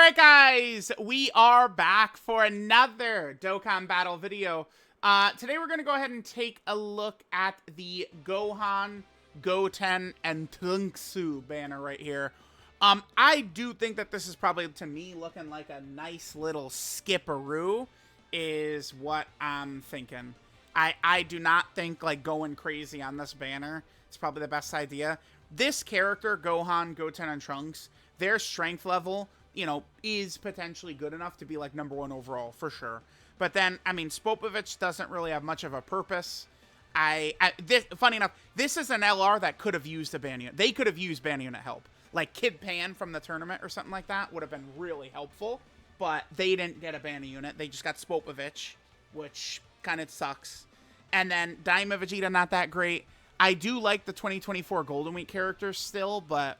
Alright guys, we are back for another Dokkan battle video. Today we're going to go ahead and take a look at the Gohan, Goten, and TRUNKS banner right here. I do think that this is probably, to me, looking like a nice little skipperoo, is what I'm thinking. I do not think, like, going crazy on this banner is probably the best idea. This character, Gohan, Goten, and Trunks, their strength level, you know, is potentially good enough to be, like, #1 overall, for sure. But then, I mean, Spopovich doesn't really have much of a purpose. Funny enough, this is an LR that could have used a ban unit. They could have used ban unit help. Like, Kid Pan from the tournament or something like that would have been really helpful. But they didn't get a ban unit. They just got Spopovich, which kind of sucks. And then Daima Vegeta, not that great. I do like the 2024 Golden Week characters still, but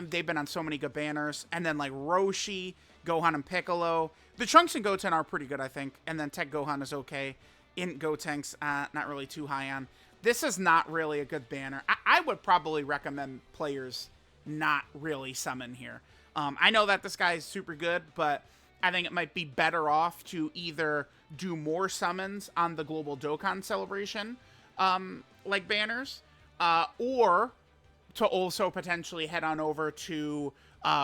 they've been on so many good banners. And then, like, Roshi, Gohan, and Piccolo. The Trunks and Goten are pretty good, I think. And then Tech Gohan is okay. In Gotenks, not really too high on. This is not really a good banner. I would probably recommend players not really summon here. I know that this guy is super good, but I think it might be better off to either do more summons on the Global Dokkan Celebration, like banners, or to also potentially head on over to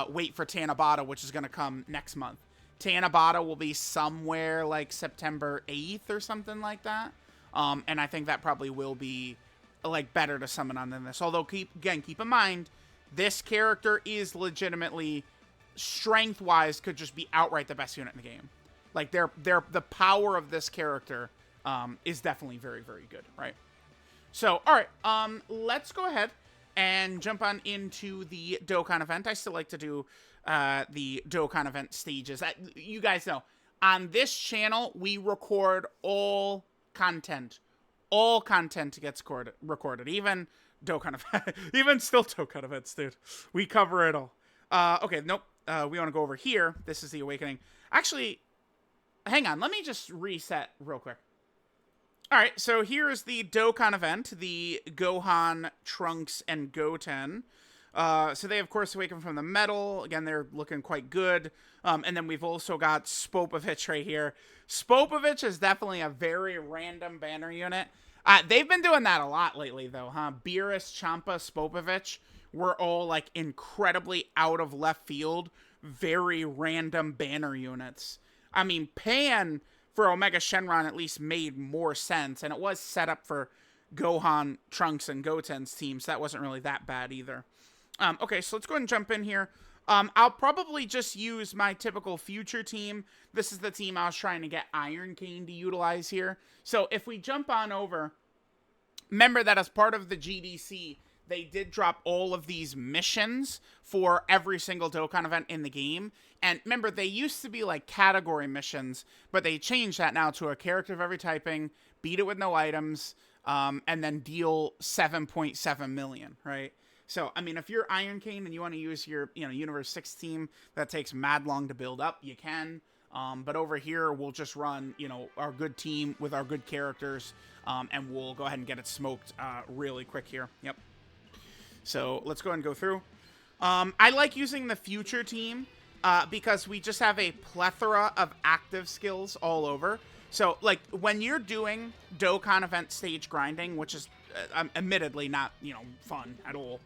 wait for Tanabata, which is going to come next month. Tanabata will be somewhere like September 8th or something like that. And I think that probably will be, like, better to summon on than this. Although, keep in mind, this character is legitimately, strength-wise, could just be outright the best unit in the game. Like, the power of this character is definitely very, very good, right? So, all right, let's go ahead and jump on into the Dokkan event. I still like to do the Dokkan event stages. You guys know, on this channel, we record all content. All content gets recorded. Even Dokkan event, even still Dokkan events, dude. We cover it all. Okay, nope. We want to go over here. This is the Awakening. Actually, hang on. Let me just reset real quick. All right, so here's the Dokkan event, the Gohan, Trunks, and Goten. So they, of course, awaken from the metal. Again, they're looking quite good. And then we've also got Spopovich right here. Spopovich is definitely a very random banner unit. They've been doing that a lot lately, though, huh? Beerus, Champa, Spopovich were all, like, incredibly out of left field, very random banner units. I mean, Pan for Omega Shenron at least made more sense, and it was set up for Gohan, Trunks, and Goten's team, so that wasn't really that bad either. Okay, so let's go ahead and jump in here. I'll probably just use my typical future team. This is the team I was trying to get Iron Cane to utilize here. So if we jump on over, remember that as part of the GDC, they did drop all of these missions for every single Dokkan event in the game. And remember, they used to be like category missions, but they changed that now to a character of every typing, beat it with no items, and then deal 7.7 million, right? So, I mean, if you're Iron Cane and you want to use your, Universe 6 team that takes mad long to build up, you can. But over here, we'll just run, our good team with our good characters, and we'll go ahead and get it smoked really quick here. Yep. So, let's go ahead and go through. I like using the future team because we just have a plethora of active skills all over. So, like, when you're doing Dokkan event stage grinding, which is admittedly not, fun at all,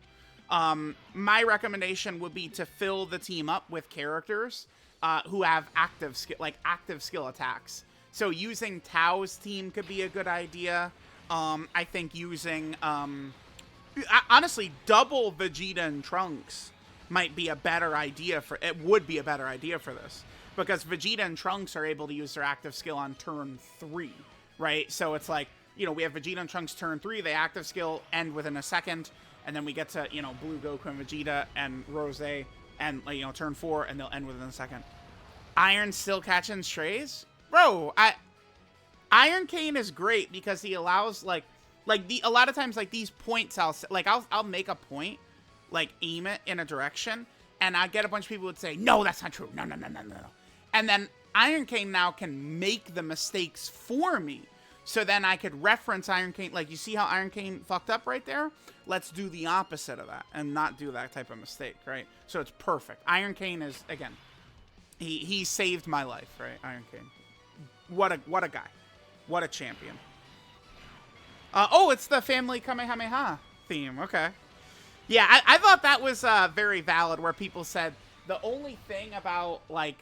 my recommendation would be to fill the team up with characters who have active skill attacks. So using Tao's team could be a good idea. I think using honestly, double Vegeta and Trunks might be a better idea for it. Would be a better idea for this because Vegeta and Trunks are able to use their active skill on turn 3, right? So it's like, we have Vegeta and Trunks turn 3, they active skill end within a second, and then we get to, Blue Goku and Vegeta and Rose and, turn 4, and they'll end within a second. Iron still catching strays? Bro, Iron Cane is great because he allows, a lot of times, like, these points, I'll make a point, like, aim it in a direction, and I get a bunch of people who would say, no, that's not true, no. And then Iron Cane now can make the mistakes for me. So then I could reference Iron Cane. Like, you see how Iron Cane fucked up right there? Let's do the opposite of that and not do that type of mistake, right? So it's perfect. Iron Cane is, again, He saved my life, right? Iron King. What a guy. What a champion. Oh, it's the family Kamehameha theme. Okay. Yeah, I thought that was very valid, where people said the only thing about, like,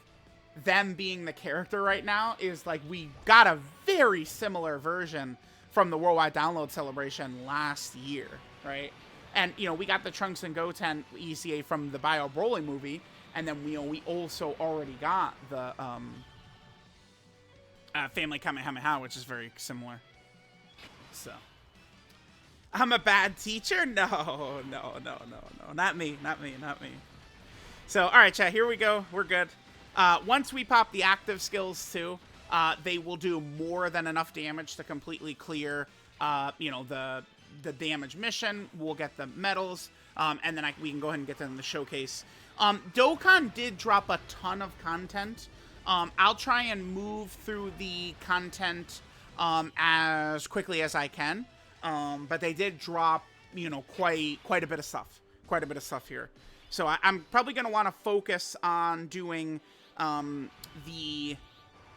them being the character right now is, like, we got a very similar version from the Worldwide Download Celebration last year, right? And, you know, we got the Trunks and Goten ECA from the Bio Broly movie, and then, you know, we also already got the Family Kamehameha, which is very similar. So, I'm a bad teacher? No, not me. So, all right, chat, here we go. We're good. Once we pop the active skills too, they will do more than enough damage to completely clear, you know, the damage mission. We'll get the medals, and then we can go ahead and get them in the showcase. Dokkan did drop a ton of content. I'll try and move through the content as quickly as I can. But they did drop, you know, quite a bit of stuff. Quite a bit of stuff here. So I'm probably going to want to focus on doing the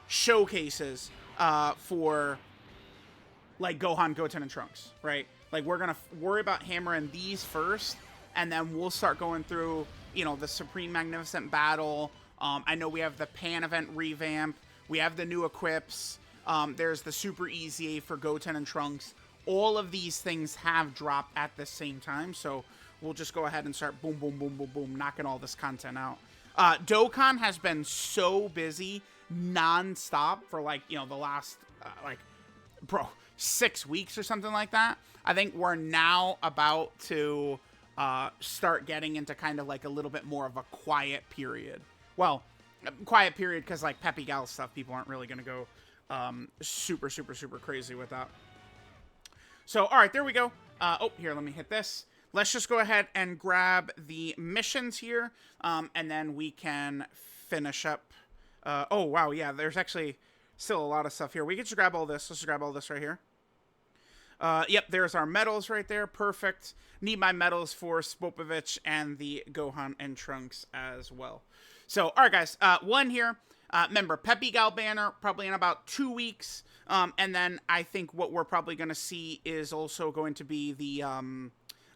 showcases for, like, Gohan, Goten, and Trunks, right? Like, we're going to worry about hammering these first, and then we'll start going through, you know, the Supreme Magnificent Battle. I know we have the Pan event revamp. We have the new equips. There's the Super EZA for Goten and Trunks. All of these things have dropped at the same time, so we'll just go ahead and start boom, boom, boom, boom, boom, knocking all this content out. Dokkan has been so busy non-stop for, like, you know, the last, like, 6 weeks or something like that. I think we're now about to start getting into kind of, like, a little bit more of a quiet period. Well, quiet period because, like, Peppy Gal stuff, people aren't really going to go super crazy with that. So, all right, there we go. Oh, here, let me hit this. Let's just go ahead and grab the missions here, and then we can finish up. Oh, wow, yeah, there's actually still a lot of stuff here. We can just grab all this. Let's just grab all this right here. Yep, there's our medals right there. Perfect. Need my medals for Spopovich and the Gohan and Trunks as well. So, all right, guys, one here. Remember, Peppy Gal banner, probably in about 2 weeks. And then I think what we're probably going to see is also going to be the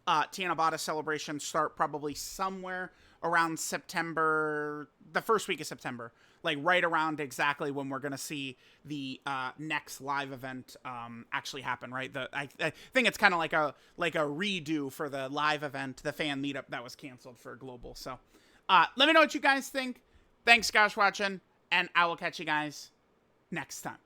Tanabata celebration start probably somewhere around September, the first week of September. Like, right around exactly when we're going to see the next live event actually happen, right? I think it's kind of like a redo for the live event, the fan meetup that was canceled for Global. So, let me know what you guys think. Thanks, guys, for watching. And I will catch you guys next time.